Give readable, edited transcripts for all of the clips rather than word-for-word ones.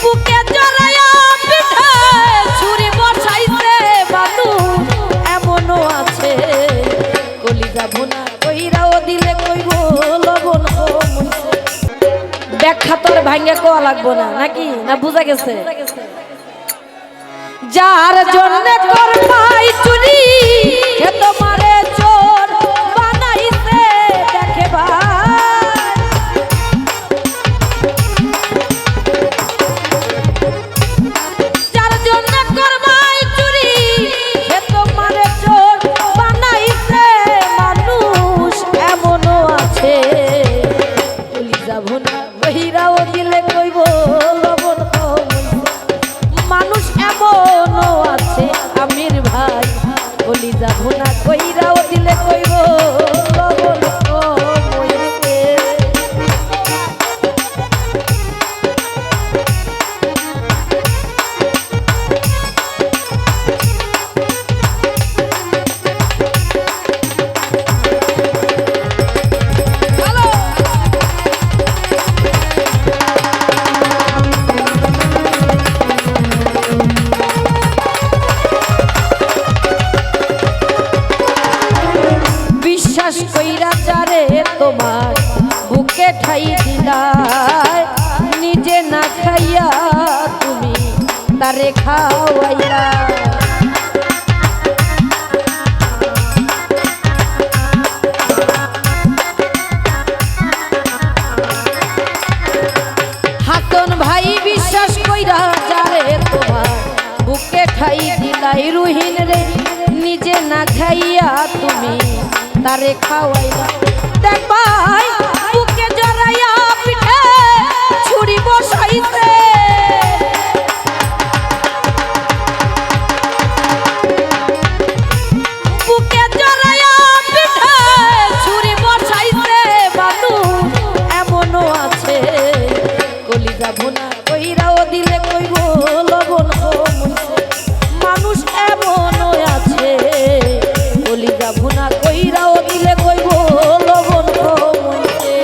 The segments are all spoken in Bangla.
বুকে জড়াইয়া পিঠে ছুরি বসাইছে মানুষ এমনও আছে কলিজা ভুনা কইরাও দিলে কইব লবণ কমইছে। ব্যাখ্যা তোর ভাঙ্গে কোয়া লাগবো না নাকি, না বুঝা গেছে? যার জন্য করবাই চুরি সে তোমারে চোর বানাইছে দেখে ভাই। যার জন্য করবাই চুরি সে তোমারে চোর বানাইছে মানুষ এমনও আছে কলিজা ভুনা কইরাও দিলে কইব লবণ কমইছে। মানুষ এমনও আছে আমির ভাই কলিজা ভুনা কইরাও দিলে কইব লবণ কমইছে। বিশ্বাস কইরা যারে তোমার বুকে ঠাই দিলাই নিজে না খাইয়া তুমি তারে খাওয়াইলা। হাতন ভাই বিশ্বাস কইরা যারে তোমার বুকে ঠাই দিলাই রুহিন রে নিজে না খাইয়া তুমি তারে খাওয়াইলা। দেখ ভাই বুকে জড়াইয়া পিঠে ছুরি বসাইছে বুকে জড়াইয়া পিঠে ছুরি বসাইছে মানুষ এমনও আছে কলিজা ভুনা কইরাও দিলে কইব লবণ কমইছে। মানুষ এমনও আছে কলিজা ভুনা কইরাও দিলে কইব লবণ কমইছে।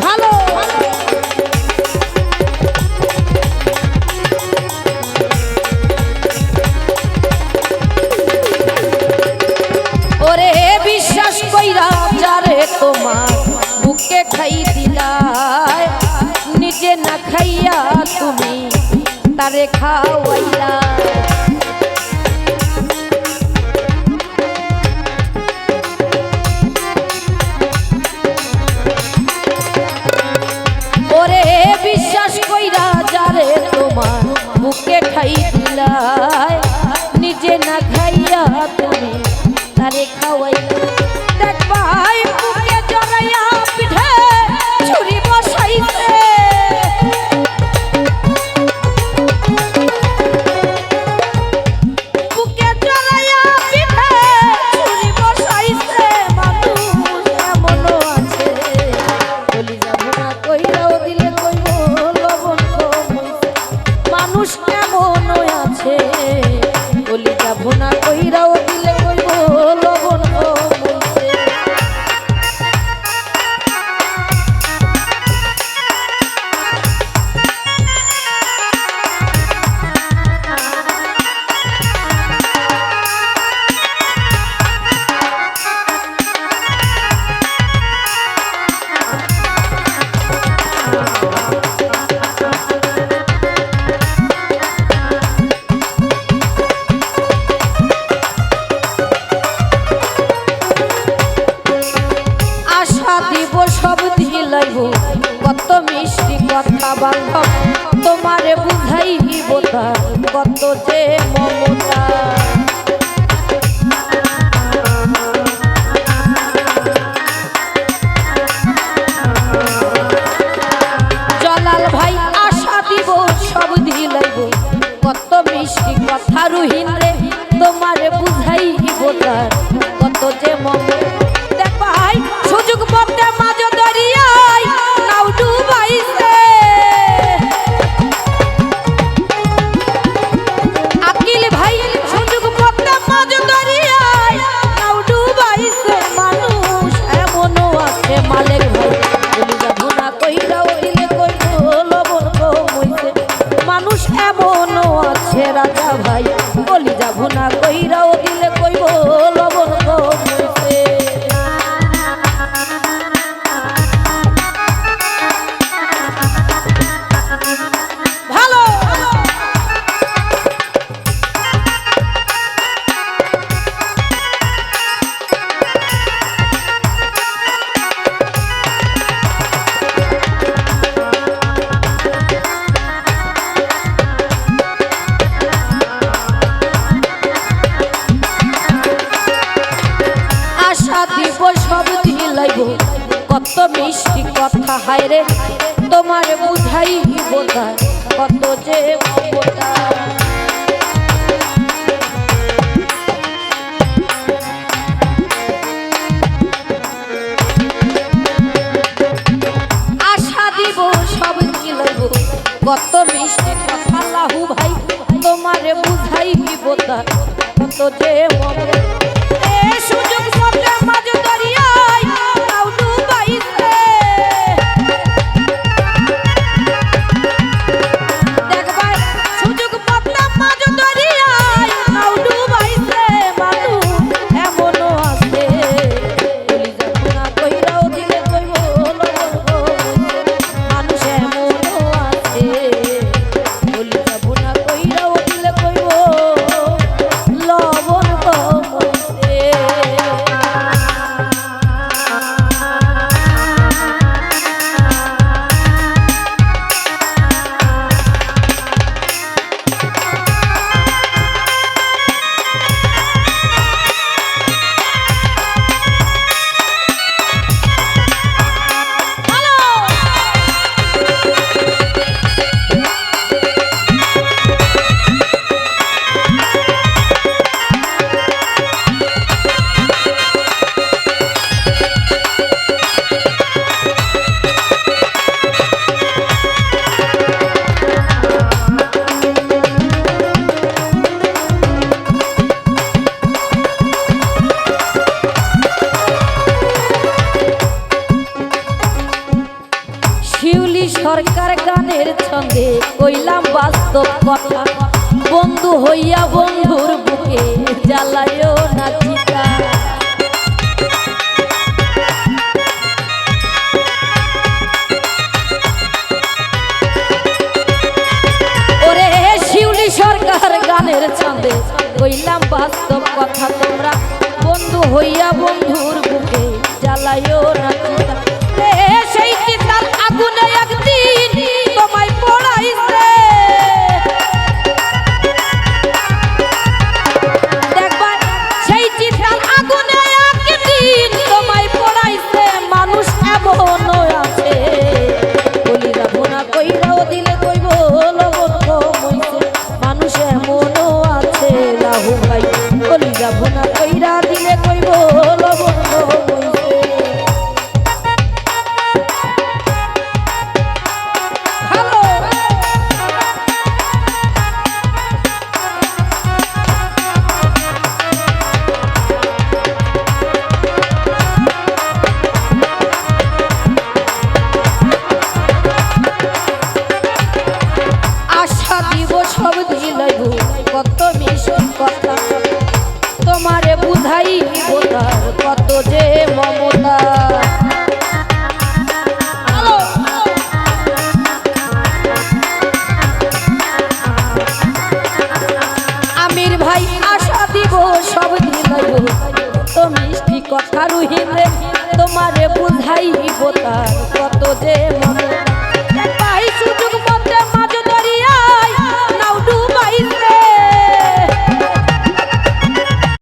ভালো ওরে বিশ্বাস কইরা যারে তোমার বুকে ঠাই দিলাই নিজে না খাইয়া তুমি তারে খাওয়াইলা। ওরে বিশ্বাস কইরা যারে তোমার বুকে ঠাই দিলাই নিজে না খাইয়া তুমি তারে খাওয়াইলা। দেখ ভাই বুকে জড়াইয়া পিঠে ছুরি বসাইছে বুকে জড়াইয়া পিঠে ছুরি বসাইছে মানুষ এমনও আছে কলিজা ভুনা কইরাও দিলে কইব লবণ কমইছে। মানুষ এমনও আছে কলিজা ভুনা কইরাও দিলে কইব লবণ কমইছে। সব দিলাইব কত মিষ্টি কথা বান্ধব তোমারে বুঝাইব তার কত যে মমতা। জলাল ভাই আশা দিব সব দিলাইব কত মিষ্টি কথা রুহিন রে তোমারে বুঝাইব তার কত যে মমতা। দেখ ভাই সুযোগ মতে মাঝ দরিয়ায় নাও ডুবাইছে আকিল ভাই ভাই বলি যাব না কইরাও দিলে কইব লবণ কমছে ভালো সব দিলাইব কত মিষ্টি কথা হায়রে তোমার বুঝাইব না কত যে মমতা আশা দিব সব দিলাইব কত মিষ্টি কথা লাহু ভাই তোমার বুঝাইব না কত যে মমতা সুযোগ মধ্যে মাঝ দরিয়ায় নাও ডুবাইছে দেখবা সুযোগ মধ্যে মাঝ দরিয়ায় নাও ডুবাইছে মানুষ এমনও আছে বলি যাব না কইরাও দিলে কইব মানুষ এমনও আছে বলি যাব না কইরাও দিলে কইব লবণ কমছে সরকার গানের ছন্দে কইলাম বাস্তব কথা বন্ধু হইয়া বন্ধুর বুকে জ্বালায়ও না চিতা ওরে শিউলি সরকার গানের ছন্দে কইলাম বাস্তব কথা তোমরা বন্ধু হইয়া বন্ধুর বুকে জ্বালায়ও না চিতা সেই চিতার আগুনে একদিন তোমায় পড়াইছে দেখবা সেই চিতার আগুনে একদিন তোমায় পড়াইছে মানুষ এমনও আছে বলি যাব না কইরাও দিলে কইব লবণ কমছে মানুষ এমনও আছে লাহু ভাই বলি যাব না কইরা দিলে কইব লবণ কমছে সব দিলাইব কত মিশন কথা তোমারে বুঝাইব তার কত যে মমতা আমির ভাই আশা দিব সব দিলাইব কত মিষ্টি কথা রহিলে তোমারে বুঝাইব তার কত যে